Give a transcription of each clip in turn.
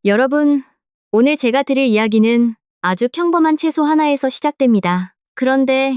여러분, 오늘 제가 드릴 이야기는 아주 평범한 채소 하나에서 시작됩니다. 그런데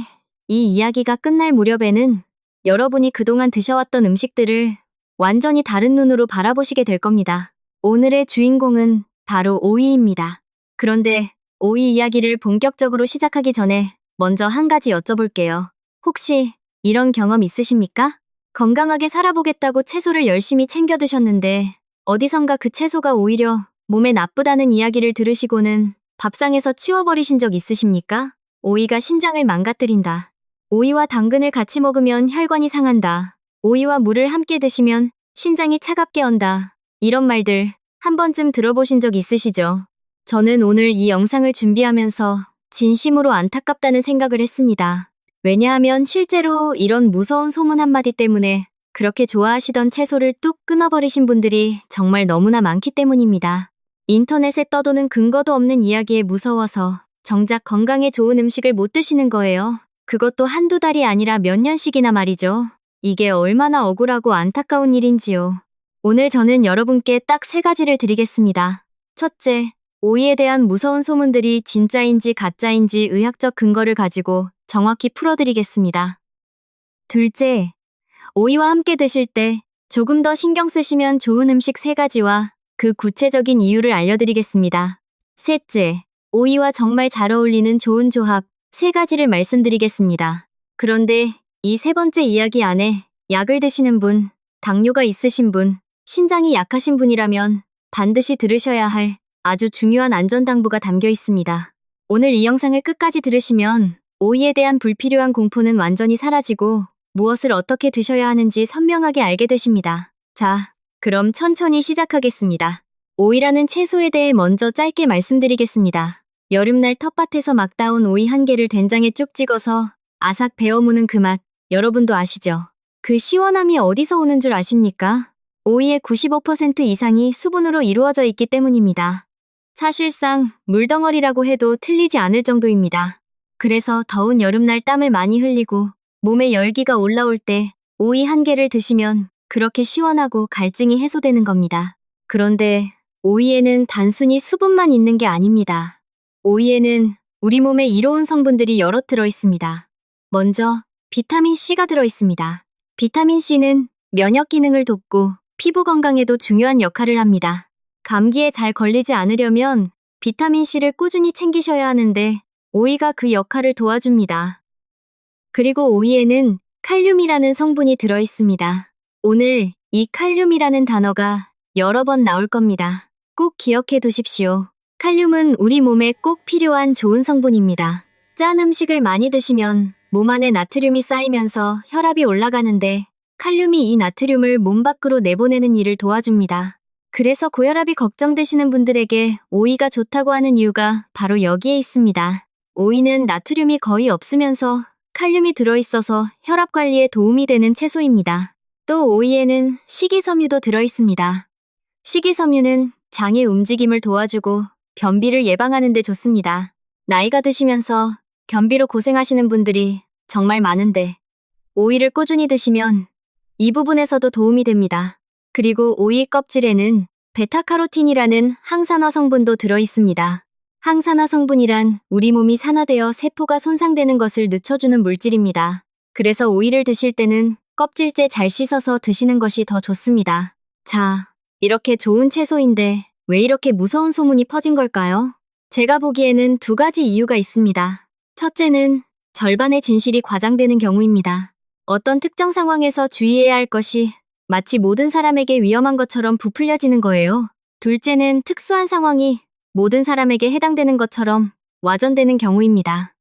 이 이야기가 끝날 무렵에는 여러분이 그동안 드셔왔던 음식들을 완전히 다른 눈으로 바라보시게 될 겁니다. 오늘의 주인공은 바로 오이입니다. 그런데 오이 이야기를 본격적으로 시작하기 전에 먼저 한 가지 여쭤볼게요. 혹시 이런 경험 있으십니까? 건강하게 살아보겠다고 채소를 열심히 챙겨 드셨는데 어디선가 그 채소가 오히려 몸에 나쁘다는 이야기를 들으시고는 밥상에서 치워버리신 적 있으십니까? 오이가 신장을 망가뜨린다. 오이와 당근을 같이 먹으면 혈관이 상한다. 오이와 물을 함께 드시면 신장이 차갑게 언다. 이런 말들 한 번쯤 들어보신 적 있으시죠? 저는 오늘 이 영상을 준비하면서 진심으로 안타깝다는 생각을 했습니다. 왜냐하면 실제로 이런 무서운 소문 한마디 때문에 그렇게 좋아하시던 채소를 뚝 끊어버리신 분들이 정말 너무나 많기 때문입니다. 인터넷에 떠도는 근거도 없는 이야기에 무서워서 정작 건강에 좋은 음식을 못 드시는 거예요. 그것도 한두 달이 아니라 몇 년씩이나 말이죠. 이게 얼마나 억울하고 안타까운 일인지요. 오늘 저는 여러분께 딱 3가지를 드리겠습니다. 첫째, 오이에 대한 무서운 소문들이 진짜인지 가짜인지 의학적 근거를 가지고 정확히 풀어드리겠습니다. 둘째, 오이와 함께 드실 때 조금 더 신경 쓰시면 좋은 음식 3가지와 그 구체적인 이유를 알려드리겠습니다. 셋째, 오이와 정말 잘 어울리는 좋은 조합 3가지를 말씀드리겠습니다. 그런데 이 3번째 이야기 안에 약을 드시는 분, 당뇨가 있으신 분, 신장이 약하신 분이라면 반드시 들으셔야 할 아주 중요한 안전당부가 담겨 있습니다. 오늘 이 영상을 끝까지 들으시면 오이에 대한 불필요한 공포는 완전히 사라지고 무엇을 어떻게 드셔야 하는지 선명하게 알게 되십니다. 자, 그럼 천천히 시작하겠습니다. 오이라는 채소에 대해 먼저 짧게 말씀드리겠습니다. 여름날 텃밭에서 막 따온 오이 한 개를 된장에 쭉 찍어서 아삭 베어 무는 그 맛, 여러분도 아시죠? 그 시원함이 어디서 오는 줄 아십니까? 오이의 95% 이상이 수분으로 이루어져 있기 때문입니다. 사실상 물덩어리라고 해도 틀리지 않을 정도입니다. 그래서 더운 여름날 땀을 많이 흘리고 몸에 열기가 올라올 때 오이 한 개를 드시면 그렇게 시원하고 갈증이 해소되는 겁니다. 그런데 오이에는 단순히 수분만 있는 게 아닙니다. 오이에는 우리 몸에 이로운 성분들이 여럿 들어있습니다. 먼저 비타민C가 들어있습니다. 비타민C는 면역 기능을 돕고 피부 건강에도 중요한 역할을 합니다. 감기에 잘 걸리지 않으려면 비타민C를 꾸준히 챙기셔야 하는데 오이가 그 역할을 도와줍니다. 그리고 오이에는 칼륨이라는 성분이 들어있습니다. 오늘 이 칼륨이라는 단어가 여러 번 나올 겁니다. 꼭 기억해 두십시오. 칼륨은 우리 몸에 꼭 필요한 좋은 성분입니다. 짠 음식을 많이 드시면 몸 안에 나트륨이 쌓이면서 혈압이 올라가는데 칼륨이 이 나트륨을 몸 밖으로 내보내는 일을 도와줍니다. 그래서 고혈압이 걱정되시는 분들에게 오이가 좋다고 하는 이유가 바로 여기에 있습니다. 오이는 나트륨이 거의 없으면서 칼륨이 들어있어서 혈압 관리에 도움이 되는 채소입니다. 또 오이에는 식이섬유도 들어있습니다. 식이섬유는 장의 움직임을 도와주고 변비를 예방하는 데 좋습니다. 나이가 드시면서 변비로 고생하시는 분들이 정말 많은데 오이를 꾸준히 드시면 이 부분에서도 도움이 됩니다. 그리고 오이 껍질에는 베타카로틴이라는 항산화 성분도 들어있습니다. 항산화 성분이란 우리 몸이 산화되어 세포가 손상되는 것을 늦춰주는 물질입니다. 그래서 오이를 드실 때는 껍질째 잘 씻어서 드시는 것이 더 좋습니다. 자, 이렇게 좋은 채소인데 왜 이렇게 무서운 소문이 퍼진 걸까요? 제가 보기에는 2가지 이유가 있습니다. 첫째는 절반의 진실이 과장되는 경우입니다. 어떤 특정 상황에서 주의해야 할 것이 마치 모든 사람에게 위험한 것처럼 부풀려지는 거예요. 둘째는 특수한 상황이 모든 사람에게 해당되는 것처럼 와전되는 경우입니다.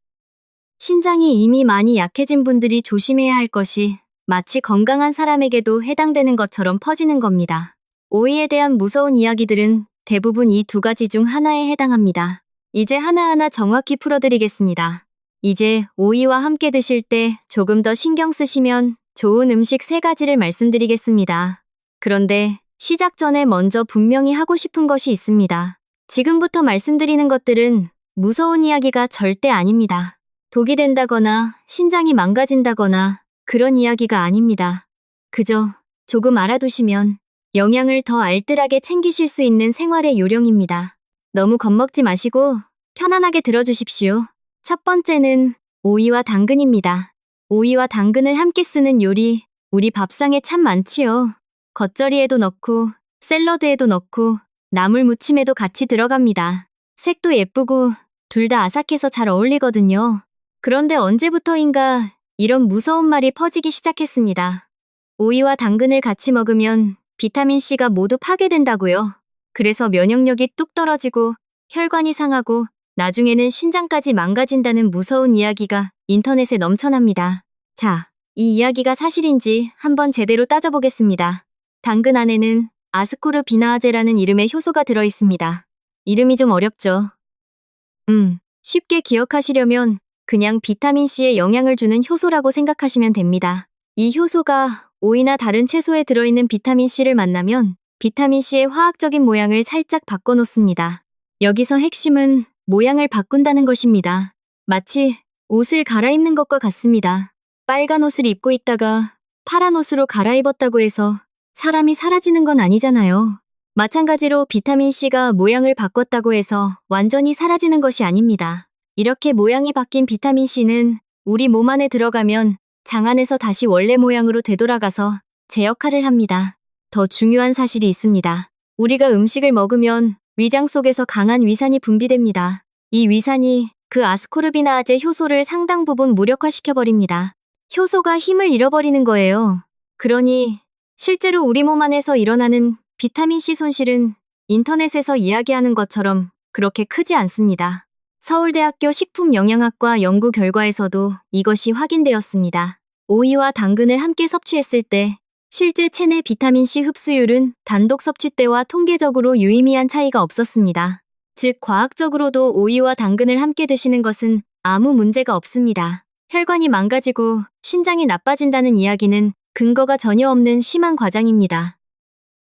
신장이 이미 많이 약해진 분들이 조심해야 할 것이 마치 건강한 사람에게도 해당되는 것처럼 퍼지는 겁니다. 오이에 대한 무서운 이야기들은 대부분 이 2가지 중 하나에 해당합니다. 이제 하나하나 정확히 풀어드리겠습니다. 이제 오이와 함께 드실 때 조금 더 신경 쓰시면 좋은 음식 3가지를 말씀드리겠습니다. 그런데 시작 전에 먼저 분명히 하고 싶은 것이 있습니다. 지금부터 말씀드리는 것들은 무서운 이야기가 절대 아닙니다. 독이 된다거나 신장이 망가진다거나 그런 이야기가 아닙니다. 그저 조금 알아두시면 영양을 더 알뜰하게 챙기실 수 있는 생활의 요령입니다. 너무 겁먹지 마시고 편안하게 들어주십시오. 첫 번째는 오이와 당근입니다. 오이와 당근을 함께 쓰는 요리, 우리 밥상에 참 많지요. 겉절이에도 넣고, 샐러드에도 넣고, 나물 무침에도 같이 들어갑니다. 색도 예쁘고, 둘 다 아삭해서 잘 어울리거든요. 그런데 언제부터인가 이런 무서운 말이 퍼지기 시작했습니다. 오이와 당근을 같이 먹으면 비타민C가 모두 파괴된다고요. 그래서 면역력이 뚝 떨어지고 혈관이 상하고 나중에는 신장까지 망가진다는 무서운 이야기가 인터넷에 넘쳐납니다. 자, 이 이야기가 사실인지 한번 제대로 따져보겠습니다. 당근 안에는 아스코르비나아제라는 이름의 효소가 들어있습니다. 이름이 좀 어렵죠? 쉽게 기억하시려면 그냥 비타민C에 영향을 주는 효소라고 생각하시면 됩니다. 이 효소가 오이나 다른 채소에 들어있는 비타민C를 만나면 비타민C의 화학적인 모양을 살짝 바꿔놓습니다. 여기서 핵심은 모양을 바꾼다는 것입니다. 마치 옷을 갈아입는 것과 같습니다. 빨간 옷을 입고 있다가 파란 옷으로 갈아입었다고 해서 사람이 사라지는 건 아니잖아요. 마찬가지로 비타민C가 모양을 바꿨다고 해서 완전히 사라지는 것이 아닙니다. 이렇게 모양이 바뀐 비타민C는 우리 몸 안에 들어가면 장 안에서 다시 원래 모양으로 되돌아가서 제 역할을 합니다. 더 중요한 사실이 있습니다. 우리가 음식을 먹으면 위장 속에서 강한 위산이 분비됩니다. 이 위산이 그 아스코르비나아제 효소를 상당 부분 무력화시켜버립니다. 효소가 힘을 잃어버리는 거예요. 그러니 실제로 우리 몸 안에서 일어나는 비타민C 손실은 인터넷에서 이야기하는 것처럼 그렇게 크지 않습니다. 서울대학교 식품영양학과 연구 결과에서도 이것이 확인되었습니다. 오이와 당근을 함께 섭취했을 때 실제 체내 비타민C 흡수율은 단독 섭취 때와 통계적으로 유의미한 차이가 없었습니다. 즉, 과학적으로도 오이와 당근을 함께 드시는 것은 아무 문제가 없습니다. 혈관이 망가지고 신장이 나빠진다는 이야기는 근거가 전혀 없는 심한 과장입니다.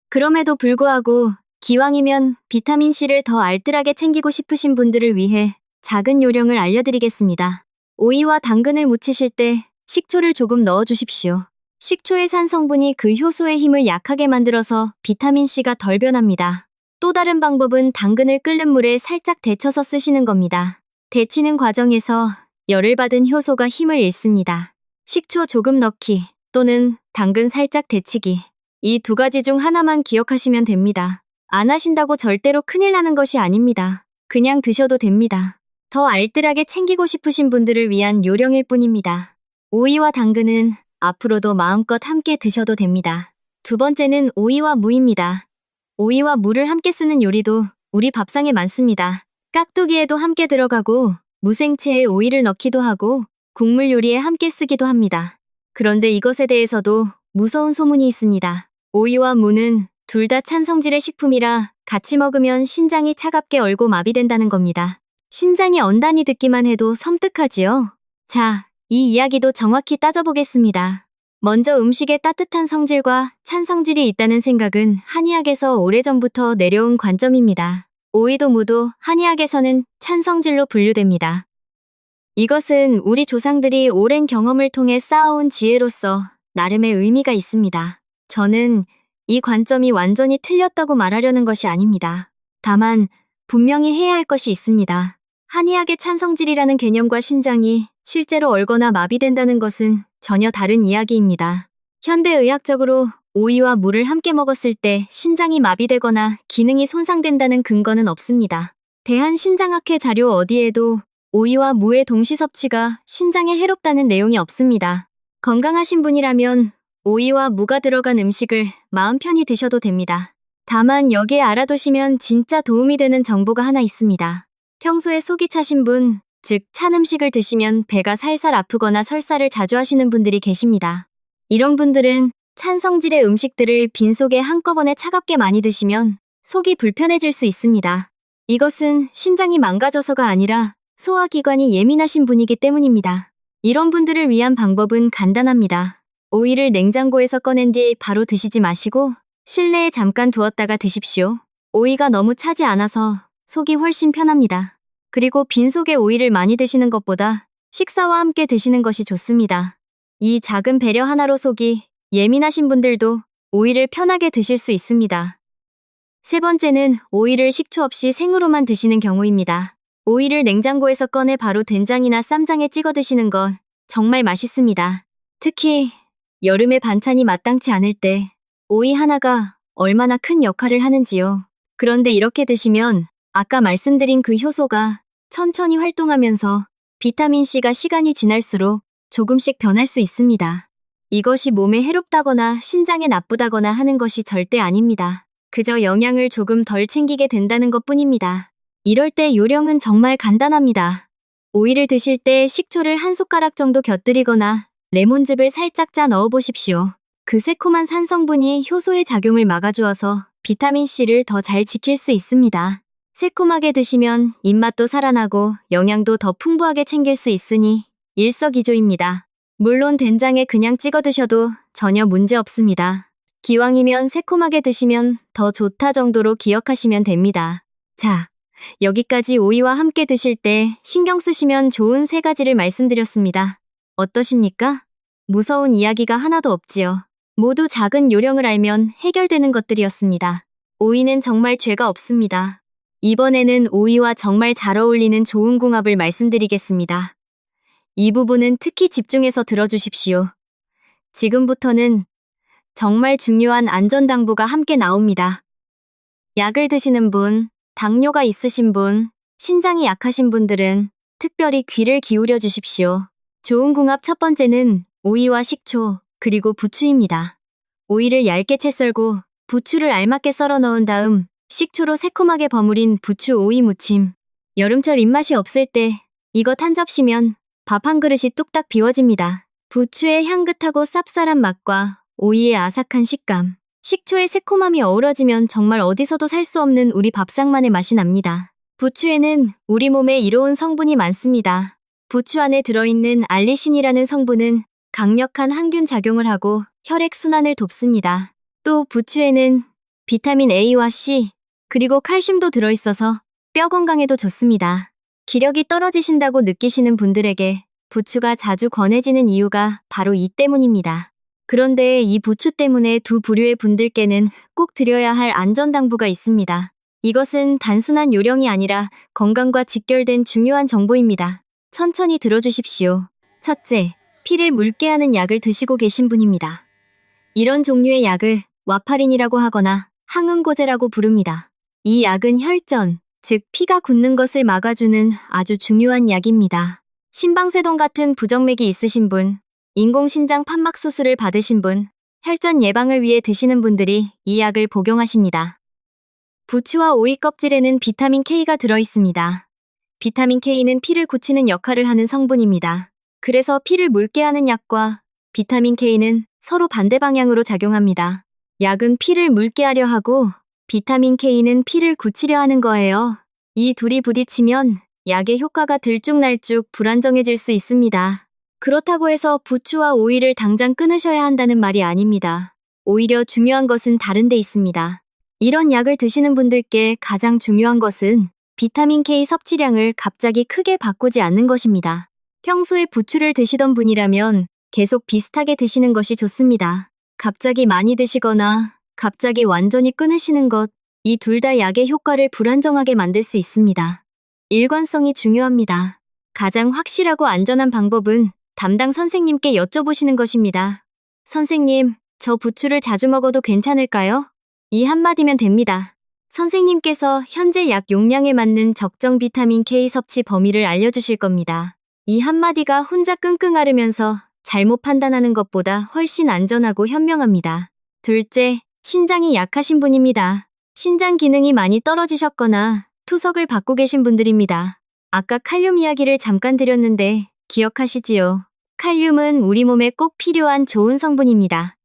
그럼에도 불구하고 기왕이면 비타민C를 더 알뜰하게 챙기고 싶으신 분들을 위해 작은 요령을 알려드리겠습니다. 오이와 당근을 무치실 때 식초를 조금 넣어주십시오. 식초의 산 성분이 그 효소의 힘을 약하게 만들어서 비타민C가 덜 변합니다. 또 다른 방법은 당근을 끓는 물에 살짝 데쳐서 쓰시는 겁니다. 데치는 과정에서 열을 받은 효소가 힘을 잃습니다. 식초 조금 넣기 또는 당근 살짝 데치기. 이 두 가지 중 하나만 기억하시면 됩니다. 안 하신다고 절대로 큰일 나는 것이 아닙니다. 그냥 드셔도 됩니다. 더 알뜰하게 챙기고 싶으신 분들을 위한 요령일 뿐입니다. 오이와 당근은 앞으로도 마음껏 함께 드셔도 됩니다. 두 번째는 오이와 무입니다. 오이와 무를 함께 쓰는 요리도 우리 밥상에 많습니다. 깍두기에도 함께 들어가고 무생채에 오이를 넣기도 하고 국물 요리에 함께 쓰기도 합니다. 그런데 이것에 대해서도 무서운 소문이 있습니다. 오이와 무는 둘 다 찬 성질의 식품이라 같이 먹으면 신장이 차갑게 얼고 마비된다는 겁니다. 신장이 언짢이 듣기만 해도 섬뜩하지요? 자, 이 이야기도 정확히 따져보겠습니다. 먼저 음식에 따뜻한 성질과 찬 성질이 있다는 생각은 한의학에서 오래전부터 내려온 관점입니다. 오이도 무도 한의학에서는 찬 성질로 분류됩니다. 이것은 우리 조상들이 오랜 경험을 통해 쌓아온 지혜로서 나름의 의미가 있습니다. 저는 이 관점이 완전히 틀렸다고 말하려는 것이 아닙니다. 다만 분명히 해야 할 것이 있습니다. 한의학의 찬 성질이라는 개념과 신장이 실제로 얼거나 마비된다는 것은 전혀 다른 이야기입니다. 현대의학적으로 오이와 무를 함께 먹었을 때 신장이 마비되거나 기능이 손상된다는 근거는 없습니다. 대한신장학회 자료 어디에도 오이와 무의 동시 섭취가 신장에 해롭다는 내용이 없습니다. 건강하신 분이라면 오이와 무가 들어간 음식을 마음 편히 드셔도 됩니다. 다만 여기에 알아두시면 진짜 도움이 되는 정보가 하나 있습니다. 평소에 속이 차신 분, 즉 찬 음식을 드시면 배가 살살 아프거나 설사를 자주 하시는 분들이 계십니다. 이런 분들은 찬 성질의 음식들을 빈속에 한꺼번에 차갑게 많이 드시면 속이 불편해질 수 있습니다. 이것은 신장이 망가져서가 아니라 소화기관이 예민하신 분이기 때문입니다. 이런 분들을 위한 방법은 간단합니다. 오이를 냉장고에서 꺼낸 뒤 바로 드시지 마시고 실내에 잠깐 두었다가 드십시오. 오이가 너무 차지 않아서 속이 훨씬 편합니다. 그리고 빈속에 오이를 많이 드시는 것보다 식사와 함께 드시는 것이 좋습니다. 이 작은 배려 하나로 속이 예민하신 분들도 오이를 편하게 드실 수 있습니다. 세 번째는 오이를 식초 없이 생으로만 드시는 경우입니다. 오이를 냉장고에서 꺼내 바로 된장이나 쌈장에 찍어 드시는 건 정말 맛있습니다. 특히 여름에 반찬이 마땅치 않을 때 오이 하나가 얼마나 큰 역할을 하는지요. 그런데 이렇게 드시면 아까 말씀드린 그 효소가 천천히 활동하면서 비타민C가 시간이 지날수록 조금씩 변할 수 있습니다. 이것이 몸에 해롭다거나 신장에 나쁘다거나 하는 것이 절대 아닙니다. 그저 영양을 조금 덜 챙기게 된다는 것뿐입니다. 이럴 때 요령은 정말 간단합니다. 오이를 드실 때 식초를 한 숟가락 정도 곁들이거나 레몬즙을 살짝 짜 넣어 보십시오. 그 새콤한 산성분이 효소의 작용을 막아주어서 비타민C를 더 잘 지킬 수 있습니다. 새콤하게 드시면 입맛도 살아나고 영양도 더 풍부하게 챙길 수 있으니 일석이조입니다. 물론 된장에 그냥 찍어 드셔도 전혀 문제 없습니다. 기왕이면 새콤하게 드시면 더 좋다 정도로 기억하시면 됩니다. 자, 여기까지 오이와 함께 드실 때 신경 쓰시면 좋은 3가지를 말씀드렸습니다. 어떠십니까? 무서운 이야기가 하나도 없지요. 모두 작은 요령을 알면 해결되는 것들이었습니다. 오이는 정말 죄가 없습니다. 이번에는 오이와 정말 잘 어울리는 좋은 궁합을 말씀드리겠습니다. 이 부분은 특히 집중해서 들어주십시오. 지금부터는 정말 중요한 안전당부가 함께 나옵니다. 약을 드시는 분, 당뇨가 있으신 분, 신장이 약하신 분들은 특별히 귀를 기울여 주십시오. 좋은 궁합 첫 번째는 오이와 식초, 그리고 부추입니다. 오이를 얇게 채 썰고 부추를 알맞게 썰어 넣은 다음 식초로 새콤하게 버무린 부추 오이 무침. 여름철 입맛이 없을 때 이것 한 접시면 밥 한 그릇이 뚝딱 비워집니다. 부추의 향긋하고 쌉쌀한 맛과 오이의 아삭한 식감, 식초의 새콤함이 어우러지면 정말 어디서도 살 수 없는 우리 밥상만의 맛이 납니다. 부추에는 우리 몸에 이로운 성분이 많습니다. 부추 안에 들어있는 알리신이라는 성분은 강력한 항균 작용을 하고 혈액순환을 돕습니다. 또 부추에는 비타민 A와 C, 그리고 칼슘도 들어있어서 뼈 건강에도 좋습니다. 기력이 떨어지신다고 느끼시는 분들에게 부추가 자주 권해지는 이유가 바로 이 때문입니다. 그런데 이 부추 때문에 두 부류의 분들께는 꼭 드려야 할 안전당부가 있습니다. 이것은 단순한 요령이 아니라 건강과 직결된 중요한 정보입니다. 천천히 들어주십시오. 첫째, 피를 묽게 하는 약을 드시고 계신 분입니다. 이런 종류의 약을 와파린이라고 하거나 항응고제라고 부릅니다. 이 약은 혈전, 즉 피가 굳는 것을 막아주는 아주 중요한 약입니다. 심방세동 같은 부정맥이 있으신 분, 인공심장 판막 수술을 받으신 분, 혈전 예방을 위해 드시는 분들이 이 약을 복용하십니다. 부추와 오이 껍질에는 비타민 K가 들어있습니다. 비타민 K는 피를 굳히는 역할을 하는 성분입니다. 그래서 피를 묽게 하는 약과 비타민 K는 서로 반대 방향으로 작용합니다. 약은 피를 묽게 하려 하고 비타민 K는 피를 굳히려 하는 거예요. 이 둘이 부딪히면 약의 효과가 들쭉날쭉 불안정해질 수 있습니다. 그렇다고 해서 부추와 오이를 당장 끊으셔야 한다는 말이 아닙니다. 오히려 중요한 것은 다른 데 있습니다. 이런 약을 드시는 분들께 가장 중요한 것은 비타민 K 섭취량을 갑자기 크게 바꾸지 않는 것입니다. 평소에 부추를 드시던 분이라면 계속 비슷하게 드시는 것이 좋습니다. 갑자기 많이 드시거나 갑자기 완전히 끊으시는 것, 이 둘 다 약의 효과를 불안정하게 만들 수 있습니다. 일관성이 중요합니다. 가장 확실하고 안전한 방법은 담당 선생님께 여쭤보시는 것입니다. 선생님, 저 부추를 자주 먹어도 괜찮을까요? 이 한마디면 됩니다. 선생님께서 현재 약 용량에 맞는 적정 비타민 K 섭취 범위를 알려주실 겁니다. 이 한마디가 혼자 끙끙 앓으면서 잘못 판단하는 것보다 훨씬 안전하고 현명합니다. 둘째, 신장이 약하신 분입니다. 신장 기능이 많이 떨어지셨거나 투석을 받고 계신 분들입니다. 아까 칼륨 이야기를 잠깐 드렸는데 기억하시지요? 칼륨은 우리 몸에 꼭 필요한 좋은 성분입니다.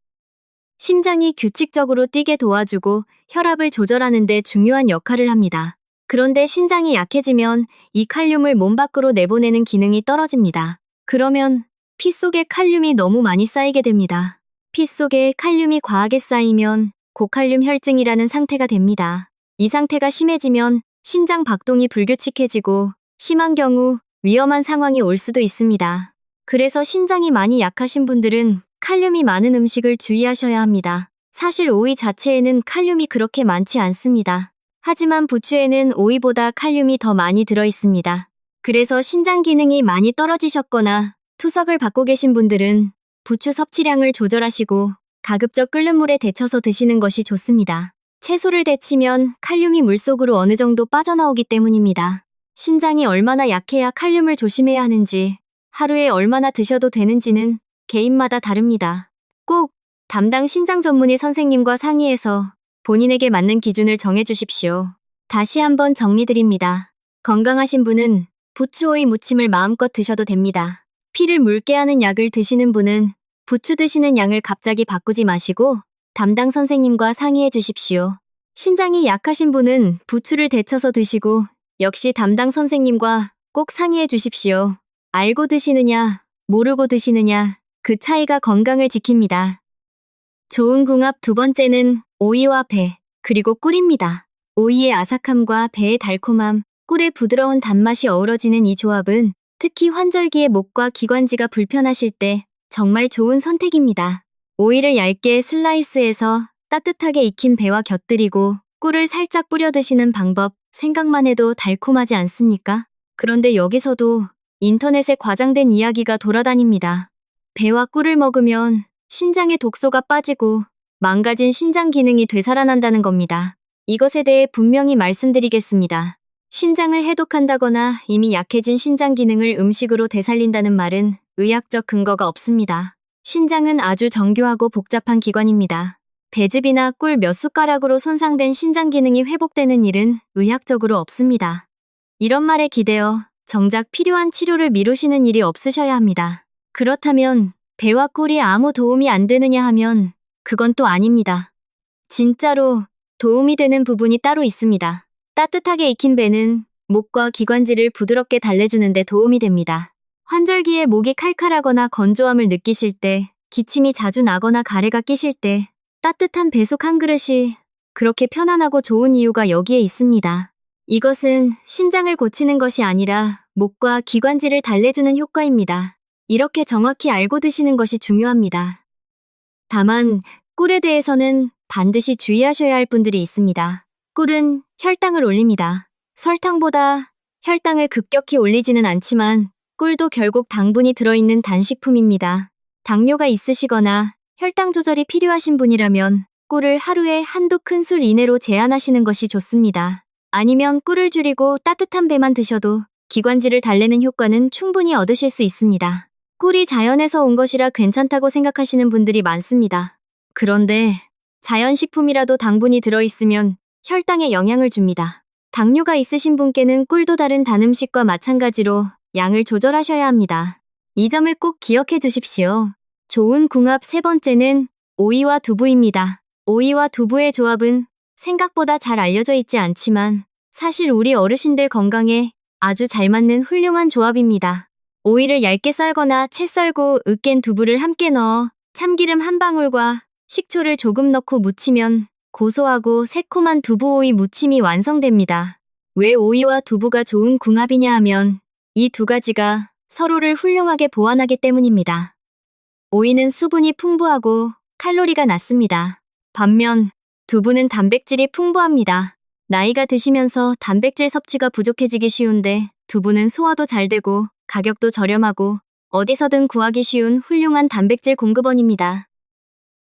심장이 규칙적으로 뛰게 도와주고 혈압을 조절하는 데 중요한 역할을 합니다. 그런데 신장이 약해지면 이 칼륨을 몸 밖으로 내보내는 기능이 떨어집니다. 그러면 피 속에 칼륨이 너무 많이 쌓이게 됩니다. 피 속에 칼륨이 과하게 쌓이면 고칼륨 혈증이라는 상태가 됩니다. 이 상태가 심해지면 심장 박동이 불규칙해지고 심한 경우 위험한 상황이 올 수도 있습니다. 그래서 신장이 많이 약하신 분들은 칼륨이 많은 음식을 주의하셔야 합니다. 사실 오이 자체에는 칼륨이 그렇게 많지 않습니다. 하지만 부추에는 오이보다 칼륨이 더 많이 들어 있습니다. 그래서 신장 기능이 많이 떨어지셨거나 투석을 받고 계신 분들은 부추 섭취량을 조절하시고 가급적 끓는 물에 데쳐서 드시는 것이 좋습니다. 채소를 데치면 칼륨이 물속으로 어느 정도 빠져나오기 때문입니다. 신장이 얼마나 약해야 칼륨을 조심해야 하는지, 하루에 얼마나 드셔도 되는지는 개인마다 다릅니다. 꼭 담당 신장 전문의 선생님과 상의해서 본인에게 맞는 기준을 정해주십시오. 다시 한번 정리드립니다. 건강하신 분은 부추오이 무침을 마음껏 드셔도 됩니다. 피를 묽게 하는 약을 드시는 분은 부추 드시는 양을 갑자기 바꾸지 마시고 담당 선생님과 상의해 주십시오. 신장이 약하신 분은 부추를 데쳐서 드시고 역시 담당 선생님과 꼭 상의해 주십시오. 알고 드시느냐, 모르고 드시느냐, 그 차이가 건강을 지킵니다. 좋은 궁합 두 번째는 오이와 배, 그리고 꿀입니다. 오이의 아삭함과 배의 달콤함, 꿀의 부드러운 단맛이 어우러지는 이 조합은 특히 환절기에 목과 기관지가 불편하실 때 정말 좋은 선택입니다. 오이를 얇게 슬라이스해서 따뜻하게 익힌 배와 곁들이고 꿀을 살짝 뿌려 드시는 방법, 생각만 해도 달콤하지 않습니까? 그런데 여기서도 인터넷에 과장된 이야기가 돌아다닙니다. 배와 꿀을 먹으면 신장의 독소가 빠지고 망가진 신장 기능이 되살아난다는 겁니다. 이것에 대해 분명히 말씀드리겠습니다. 신장을 해독한다거나 이미 약해진 신장 기능을 음식으로 되살린다는 말은 의학적 근거가 없습니다. 신장은 아주 정교하고 복잡한 기관입니다. 배즙이나 꿀 몇 숟가락으로 손상된 신장 기능이 회복되는 일은 의학적으로 없습니다. 이런 말에 기대어 정작 필요한 치료를 미루시는 일이 없으셔야 합니다. 그렇다면 배와 꿀이 아무 도움이 안 되느냐 하면 그건 또 아닙니다. 진짜로 도움이 되는 부분이 따로 있습니다. 따뜻하게 익힌 배는 목과 기관지를 부드럽게 달래주는 데 도움이 됩니다. 환절기에 목이 칼칼하거나 건조함을 느끼실 때, 기침이 자주 나거나 가래가 끼실 때 따뜻한 배속 한 그릇이 그렇게 편안하고 좋은 이유가 여기에 있습니다. 이것은 신장을 고치는 것이 아니라 목과 기관지를 달래주는 효과입니다. 이렇게 정확히 알고 드시는 것이 중요합니다. 다만 꿀에 대해서는 반드시 주의하셔야 할 분들이 있습니다. 꿀은 혈당을 올립니다. 설탕보다 혈당을 급격히 올리지는 않지만 꿀도 결국 당분이 들어있는 단식품입니다. 당뇨가 있으시거나 혈당 조절이 필요하신 분이라면 꿀을 하루에 한두 큰술 이내로 제한하시는 것이 좋습니다. 아니면 꿀을 줄이고 따뜻한 배만 드셔도 기관지를 달래는 효과는 충분히 얻으실 수 있습니다. 꿀이 자연에서 온 것이라 괜찮다고 생각하시는 분들이 많습니다. 그런데 자연식품이라도 당분이 들어있으면 혈당에 영향을 줍니다. 당뇨가 있으신 분께는 꿀도 다른 단 음식과 마찬가지로 양을 조절하셔야 합니다. 이 점을 꼭 기억해 주십시오. 좋은 궁합 세 번째는 오이와 두부입니다. 오이와 두부의 조합은 생각보다 잘 알려져 있지 않지만 사실 우리 어르신들 건강에 아주 잘 맞는 훌륭한 조합입니다. 오이를 얇게 썰거나 채 썰고 으깬 두부를 함께 넣어 참기름 한 방울과 식초를 조금 넣고 무치면 고소하고 새콤한 두부오이 무침이 완성됩니다. 왜 오이와 두부가 좋은 궁합이냐 하면 이 두 가지가 서로를 훌륭하게 보완하기 때문입니다. 오이는 수분이 풍부하고 칼로리가 낮습니다. 반면 두부는 단백질이 풍부합니다. 나이가 드시면서 단백질 섭취가 부족해지기 쉬운데 두부는 소화도 잘 되고 가격도 저렴하고 어디서든 구하기 쉬운 훌륭한 단백질 공급원입니다.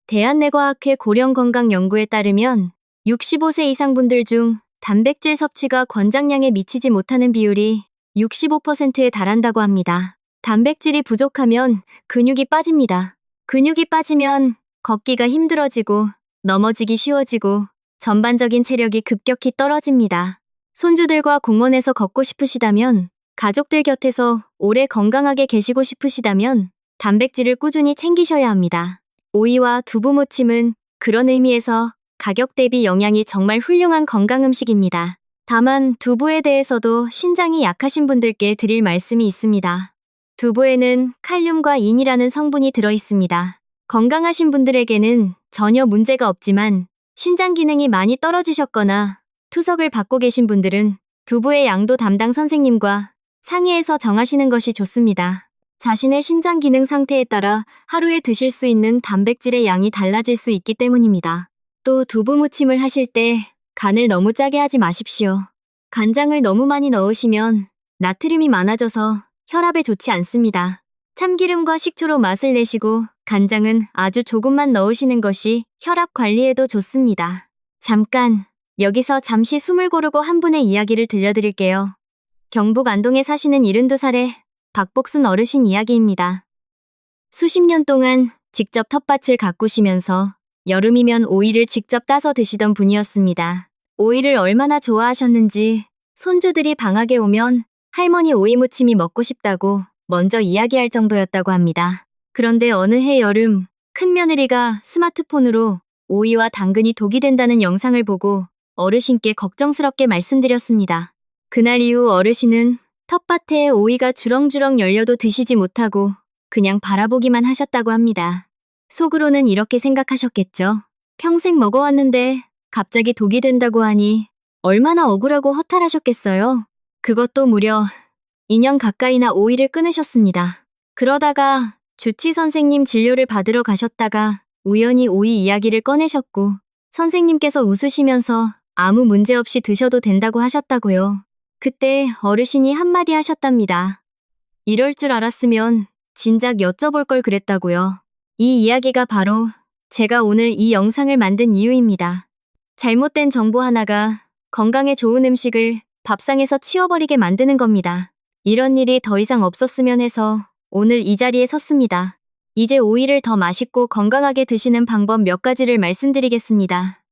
대한내과학회 고령건강연구에 따르면 65세 이상 분들 중 단백질 섭취가 권장량에 미치지 못하는 비율이 65%에 달한다고 합니다. 단백질이 부족하면 근육이 빠집니다. 근육이 빠지면 걷기가 힘들어지고 넘어지기 쉬워지고 전반적인 체력이 급격히 떨어집니다. 손주들과 공원에서 걷고 싶으시다면, 가족들 곁에서 오래 건강하게 계시고 싶으시다면 단백질을 꾸준히 챙기셔야 합니다. 오이와 두부 무침은 그런 의미에서 가격 대비 영양이 정말 훌륭한 건강 음식입니다. 다만 두부에 대해서도 신장이 약하신 분들께 드릴 말씀이 있습니다. 두부에는 칼륨과 인이라는 성분이 들어있습니다. 건강하신 분들에게는 전혀 문제가 없지만 신장 기능이 많이 떨어지셨거나 투석을 받고 계신 분들은 두부의 양도 담당 선생님과 상의해서 정하시는 것이 좋습니다. 자신의 신장 기능 상태에 따라 하루에 드실 수 있는 단백질의 양이 달라질 수 있기 때문입니다. 또 두부 무침을 하실 때 간을 너무 짜게 하지 마십시오. 간장을 너무 많이 넣으시면 나트륨이 많아져서 혈압에 좋지 않습니다. 참기름과 식초로 맛을 내시고 간장은 아주 조금만 넣으시는 것이 혈압 관리에도 좋습니다. 잠깐, 여기서 잠시 숨을 고르고 한 분의 이야기를 들려드릴게요. 경북 안동에 사시는 72살의 박복순 어르신 이야기입니다. 수십 년 동안 직접 텃밭을 가꾸시면서 여름이면 오이를 직접 따서 드시던 분이었습니다. 오이를 얼마나 좋아하셨는지 손주들이 방학에 오면 할머니 오이 무침이 먹고 싶다고 먼저 이야기할 정도였다고 합니다. 그런데 어느 해 여름, 큰며느리가 스마트폰으로 오이와 당근이 독이 된다는 영상을 보고 어르신께 걱정스럽게 말씀드렸습니다. 그날 이후 어르신은 텃밭에 오이가 주렁주렁 열려도 드시지 못하고 그냥 바라보기만 하셨다고 합니다. 속으로는 이렇게 생각하셨겠죠. 평생 먹어왔는데 갑자기 독이 된다고 하니 얼마나 억울하고 허탈하셨겠어요. 그것도 무려 2년 가까이나 오이를 끊으셨습니다. 그러다가 주치 선생님 진료를 받으러 가셨다가 우연히 오이 이야기를 꺼내셨고 선생님께서 웃으시면서 아무 문제 없이 드셔도 된다고 하셨다고요. 그때 어르신이 한마디 하셨답니다. 이럴 줄 알았으면 진작 여쭤볼 걸 그랬다고요. 이 이야기가 바로 제가 오늘 이 영상을 만든 이유입니다. 잘못된 정보 하나가 건강에 좋은 음식을 밥상에서 치워버리게 만드는 겁니다. 이런 일이 더 이상 없었으면 해서 오늘 이 자리에 섰습니다. 이제 오이를 더 맛있고 건강하게 드시는 방법 몇 가지를 말씀드리겠습니다.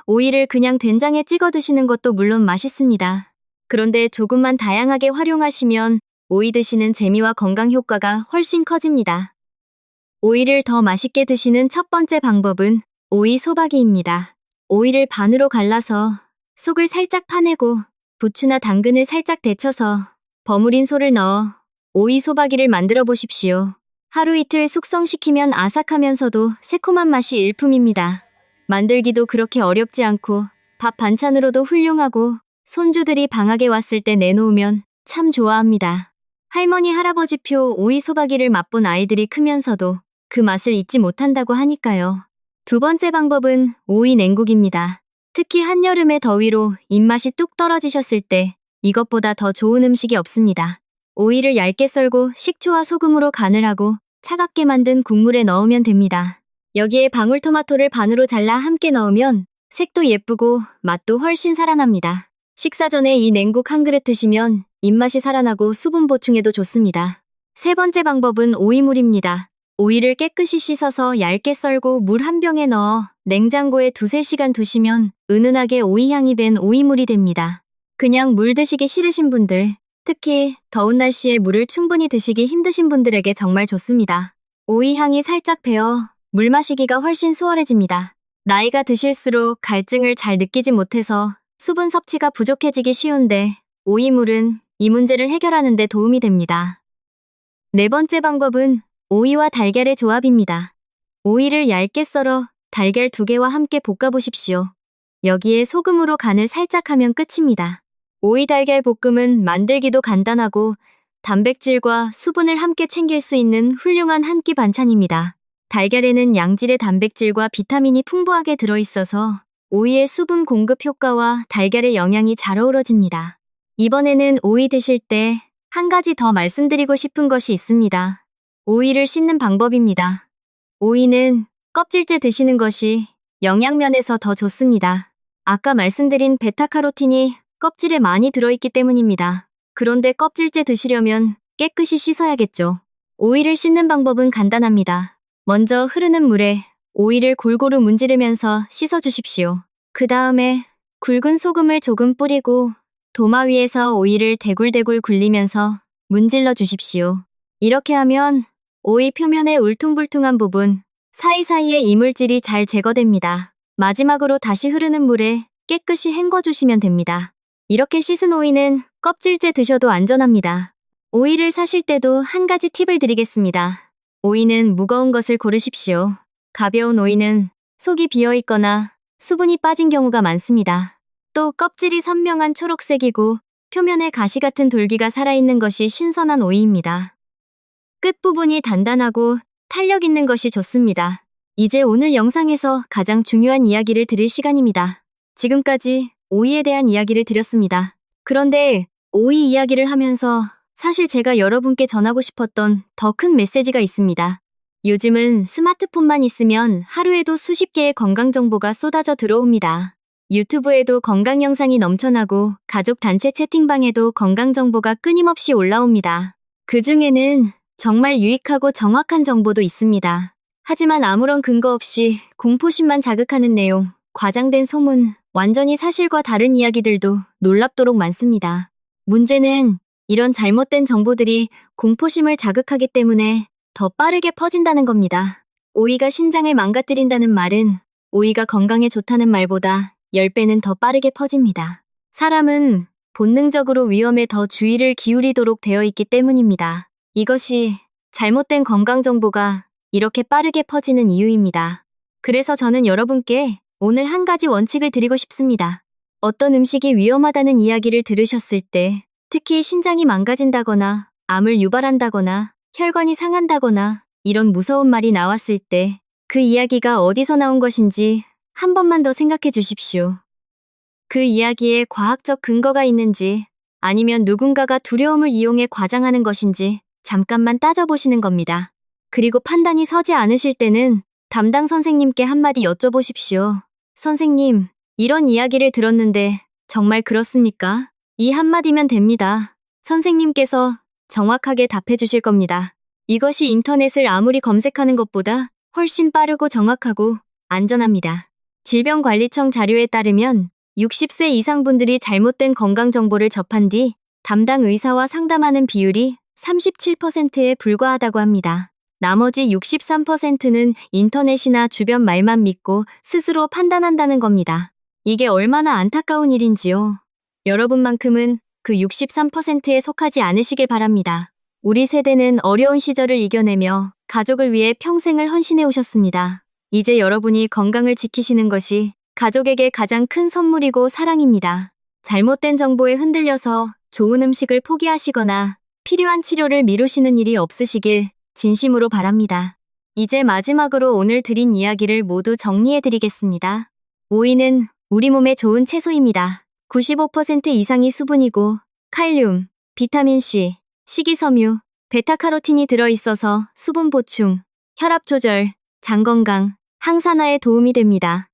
오이를 그냥 된장에 찍어 드시는 것도 물론 맛있습니다. 그런데 조금만 다양하게 활용하시면 오이 드시는 재미와 건강 효과가 훨씬 커집니다. 오이를 더 맛있게 드시는 첫 번째 방법은 오이 소박이입니다. 오이를 반으로 갈라서 속을 살짝 파내고 부추나 당근을 살짝 데쳐서 버무린 소를 넣어 오이 소박이를 만들어 보십시오. 하루 이틀 숙성시키면 아삭하면서도 새콤한 맛이 일품입니다. 만들기도 그렇게 어렵지 않고 밥 반찬으로도 훌륭하고 손주들이 방학에 왔을 때 내놓으면 참 좋아합니다. 할머니 할아버지표 오이 소박이를 맛본 아이들이 크면서도 그 맛을 잊지 못한다고 하니까요. 두 번째 방법은 오이 냉국입니다. 특히 한여름의 더위로 입맛이 뚝 떨어지셨을 때 이것보다 더 좋은 음식이 없습니다. 오이를 얇게 썰고 식초와 소금으로 간을 하고 차갑게 만든 국물에 넣으면 됩니다. 여기에 방울토마토를 반으로 잘라 함께 넣으면 색도 예쁘고 맛도 훨씬 살아납니다. 식사 전에 이 냉국 한 그릇 드시면 입맛이 살아나고 수분 보충에도 좋습니다. 세 번째 방법은 오이물입니다. 오이를 깨끗이 씻어서 얇게 썰고 물 한 병에 넣어 냉장고에 2~3시간 두시면 은은하게 오이향이 밴 오이물이 됩니다. 그냥 물 드시기 싫으신 분들, 특히 더운 날씨에 물을 충분히 드시기 힘드신 분들에게 정말 좋습니다. 오이향이 살짝 배어 물 마시기가 훨씬 수월해집니다. 나이가 드실수록 갈증을 잘 느끼지 못해서 수분 섭취가 부족해지기 쉬운데 오이물은 이 문제를 해결하는 데 도움이 됩니다. 네 번째 방법은 오이와 달걀의 조합입니다. 오이를 얇게 썰어 달걀 2개와 함께 볶아보십시오. 여기에 소금으로 간을 살짝 하면 끝입니다. 오이 달걀 볶음은 만들기도 간단하고 단백질과 수분을 함께 챙길 수 있는 훌륭한 한 끼 반찬입니다. 달걀에는 양질의 단백질과 비타민이 풍부하게 들어있어서 오이의 수분 공급 효과와 달걀의 영양이 잘 어우러집니다. 이번에는 오이 드실 때 한 가지 더 말씀드리고 싶은 것이 있습니다. 오이를 씻는 방법입니다. 오이는 껍질째 드시는 것이 영양면에서 더 좋습니다. 아까 말씀드린 베타카로틴이 껍질에 많이 들어있기 때문입니다. 그런데 껍질째 드시려면 깨끗이 씻어야겠죠. 오이를 씻는 방법은 간단합니다. 먼저 흐르는 물에 오이를 골고루 문지르면서 씻어주십시오. 그 다음에 굵은 소금을 조금 뿌리고 도마 위에서 오이를 대굴대굴 굴리면서 문질러 주십시오. 이렇게 하면 오이 표면의 울퉁불퉁한 부분, 사이사이의 이물질이 잘 제거됩니다. 마지막으로 다시 흐르는 물에 깨끗이 헹궈주시면 됩니다. 이렇게 씻은 오이는 껍질째 드셔도 안전합니다. 오이를 사실 때도 한 가지 팁을 드리겠습니다. 오이는 무거운 것을 고르십시오. 가벼운 오이는 속이 비어있거나 수분이 빠진 경우가 많습니다. 또 껍질이 선명한 초록색이고 표면에 가시 같은 돌기가 살아있는 것이 신선한 오이입니다. 끝부분이 단단하고 탄력 있는 것이 좋습니다. 이제 오늘 영상에서 가장 중요한 이야기를 드릴 시간입니다. 지금까지 오이에 대한 이야기를 드렸습니다. 그런데 오이 이야기를 하면서 사실 제가 여러분께 전하고 싶었던 더 큰 메시지가 있습니다. 요즘은 스마트폰만 있으면 하루에도 수십 개의 건강 정보가 쏟아져 들어옵니다. 유튜브에도 건강 영상이 넘쳐나고 가족 단체 채팅방에도 건강 정보가 끊임없이 올라옵니다. 그 중에는 정말 유익하고 정확한 정보도 있습니다. 하지만 아무런 근거 없이 공포심만 자극하는 내용, 과장된 소문, 완전히 사실과 다른 이야기들도 놀랍도록 많습니다. 문제는 이런 잘못된 정보들이 공포심을 자극하기 때문에 더 빠르게 퍼진다는 겁니다. 오이가 신장을 망가뜨린다는 말은 오이가 건강에 좋다는 말보다 10배는 더 빠르게 퍼집니다. 사람은 본능적으로 위험에 더 주의를 기울이도록 되어 있기 때문입니다. 이것이 잘못된 건강 정보가 이렇게 빠르게 퍼지는 이유입니다. 그래서 저는 여러분께 오늘 한 가지 원칙을 드리고 싶습니다. 어떤 음식이 위험하다는 이야기를 들으셨을 때, 특히 신장이 망가진다거나 암을 유발한다거나 혈관이 상한다거나 이런 무서운 말이 나왔을 때 그 이야기가 어디서 나온 것인지 한 번만 더 생각해 주십시오. 그 이야기에 과학적 근거가 있는지 아니면 누군가가 두려움을 이용해 과장하는 것인지 잠깐만 따져보시는 겁니다. 그리고 판단이 서지 않으실 때는 담당 선생님께 한마디 여쭤보십시오. 선생님, 이런 이야기를 들었는데 정말 그렇습니까? 이 한마디면 됩니다. 선생님께서 정확하게 답해 주실 겁니다. 이것이 인터넷을 아무리 검색하는 것보다 훨씬 빠르고 정확하고 안전합니다. 질병관리청 자료에 따르면 60세 이상 분들이 잘못된 건강정보를 접한 뒤 담당 의사와 상담하는 비율이 37%에 불과하다고 합니다. 나머지 63%는 인터넷이나 주변 말만 믿고 스스로 판단한다는 겁니다. 이게 얼마나 안타까운 일인지요. 여러분만큼은 그 63%에 속하지 않으시길 바랍니다. 우리 세대는 어려운 시절을 이겨내며 가족을 위해 평생을 헌신해 오셨습니다. 이제 여러분이 건강을 지키시는 것이 가족에게 가장 큰 선물이고 사랑입니다. 잘못된 정보에 흔들려서 좋은 음식을 포기하시거나 필요한 치료를 미루시는 일이 없으시길 진심으로 바랍니다. 이제 마지막으로 오늘 드린 이야기를 모두 정리해 드리겠습니다. 오이는 우리 몸에 좋은 채소입니다. 95% 이상이 수분이고 칼륨, 비타민C, 식이섬유, 베타카로틴이 들어있어서 수분 보충, 혈압 조절, 장 건강, 항산화에 도움이 됩니다.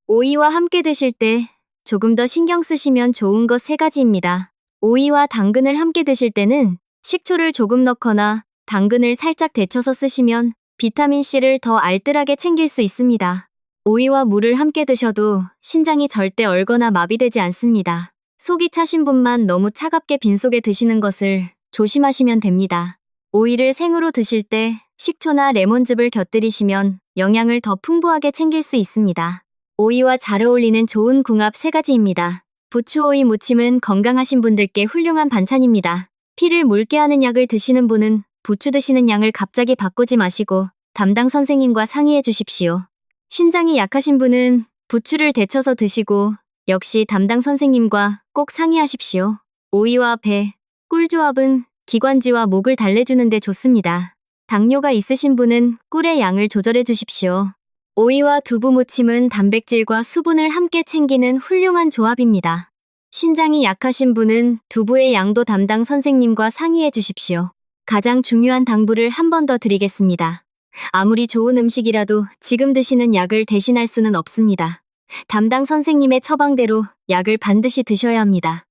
오이와 함께 드실 때 조금 더 신경 쓰시면 좋은 것 3가지입니다. 오이와 당근을 함께 드실 때는 식초를 조금 넣거나 당근을 살짝 데쳐서 쓰시면 비타민C를 더 알뜰하게 챙길 수 있습니다. 오이와 물을 함께 드셔도 신장이 절대 얼거나 마비되지 않습니다. 속이 차신 분만 너무 차갑게 빈속에 드시는 것을 조심하시면 됩니다. 오이를 생으로 드실 때 식초나 레몬즙을 곁들이시면 영양을 더 풍부하게 챙길 수 있습니다. 오이와 잘 어울리는 좋은 궁합 3가지입니다. 부추오이 무침은 건강하신 분들께 훌륭한 반찬입니다. 피를 묽게 하는 약을 드시는 분은 부추 드시는 양을 갑자기 바꾸지 마시고 담당 선생님과 상의해 주십시오. 신장이 약하신 분은 부추를 데쳐서 드시고 역시 담당 선생님과 꼭 상의하십시오. 오이와 배, 꿀 조합은 기관지와 목을 달래주는 데 좋습니다. 당뇨가 있으신 분은 꿀의 양을 조절해 주십시오. 오이와 두부 무침은 단백질과 수분을 함께 챙기는 훌륭한 조합입니다. 신장이 약하신 분은 두부의 양도 담당 선생님과 상의해 주십시오. 가장 중요한 당부를 한 번 더 드리겠습니다. 아무리 좋은 음식이라도 지금 드시는 약을 대신할 수는 없습니다. 담당 선생님의 처방대로 약을 반드시 드셔야 합니다.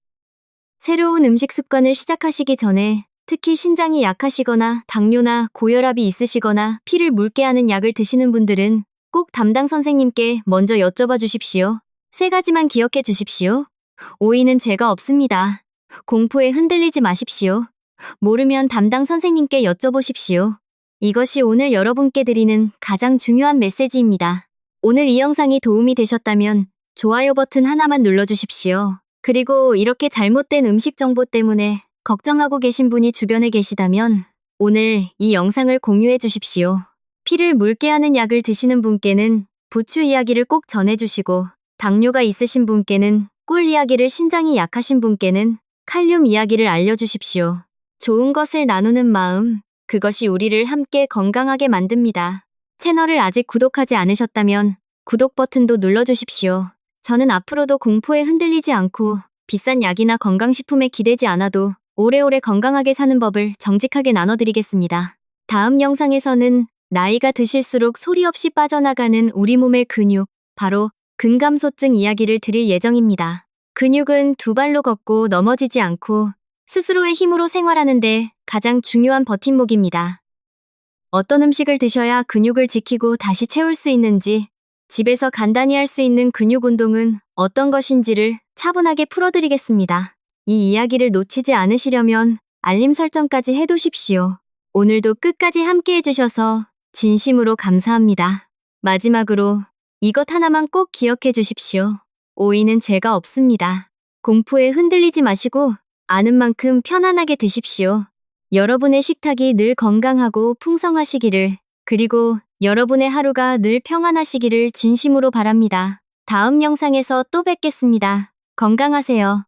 새로운 음식 습관을 시작하시기 전에 특히 신장이 약하시거나 당뇨나 고혈압이 있으시거나 피를 묽게 하는 약을 드시는 분들은 꼭 담당 선생님께 먼저 여쭤봐 주십시오. 3가지만 기억해 주십시오. 오이는 죄가 없습니다. 공포에 흔들리지 마십시오. 모르면 담당 선생님께 여쭤보십시오. 이것이 오늘 여러분께 드리는 가장 중요한 메시지입니다. 오늘 이 영상이 도움이 되셨다면 좋아요 버튼 하나만 눌러주십시오. 그리고 이렇게 잘못된 음식 정보 때문에 걱정하고 계신 분이 주변에 계시다면 오늘 이 영상을 공유해 주십시오. 피를 묽게 하는 약을 드시는 분께는 부추 이야기를 꼭 전해주시고 당뇨가 있으신 분께는 꿀 이야기를, 신장이 약하신 분께는 칼륨 이야기를 알려주십시오. 좋은 것을 나누는 마음, 그것이 우리를 함께 건강하게 만듭니다. 채널을 아직 구독하지 않으셨다면 구독 버튼도 눌러주십시오. 저는 앞으로도 공포에 흔들리지 않고 비싼 약이나 건강식품에 기대지 않아도 오래오래 건강하게 사는 법을 정직하게 나눠드리겠습니다. 다음 영상에서는 나이가 드실수록 소리 없이 빠져나가는 우리 몸의 근육, 바로 근감소증 이야기를 드릴 예정입니다. 근육은 두 발로 걷고 넘어지지 않고 스스로의 힘으로 생활하는데 가장 중요한 버팀목입니다. 어떤 음식을 드셔야 근육을 지키고 다시 채울 수 있는지, 집에서 간단히 할 수 있는 근육 운동은 어떤 것인지를 차분하게 풀어드리겠습니다. 이 이야기를 놓치지 않으시려면 알림 설정까지 해두십시오. 오늘도 끝까지 함께 해주셔서 진심으로 감사합니다. 마지막으로 이것 하나만 꼭 기억해 주십시오. 오이는 죄가 없습니다. 공포에 흔들리지 마시고 아는 만큼 편안하게 드십시오. 여러분의 식탁이 늘 건강하고 풍성하시기를, 그리고 여러분의 하루가 늘 평안하시기를 진심으로 바랍니다. 다음 영상에서 또 뵙겠습니다. 건강하세요.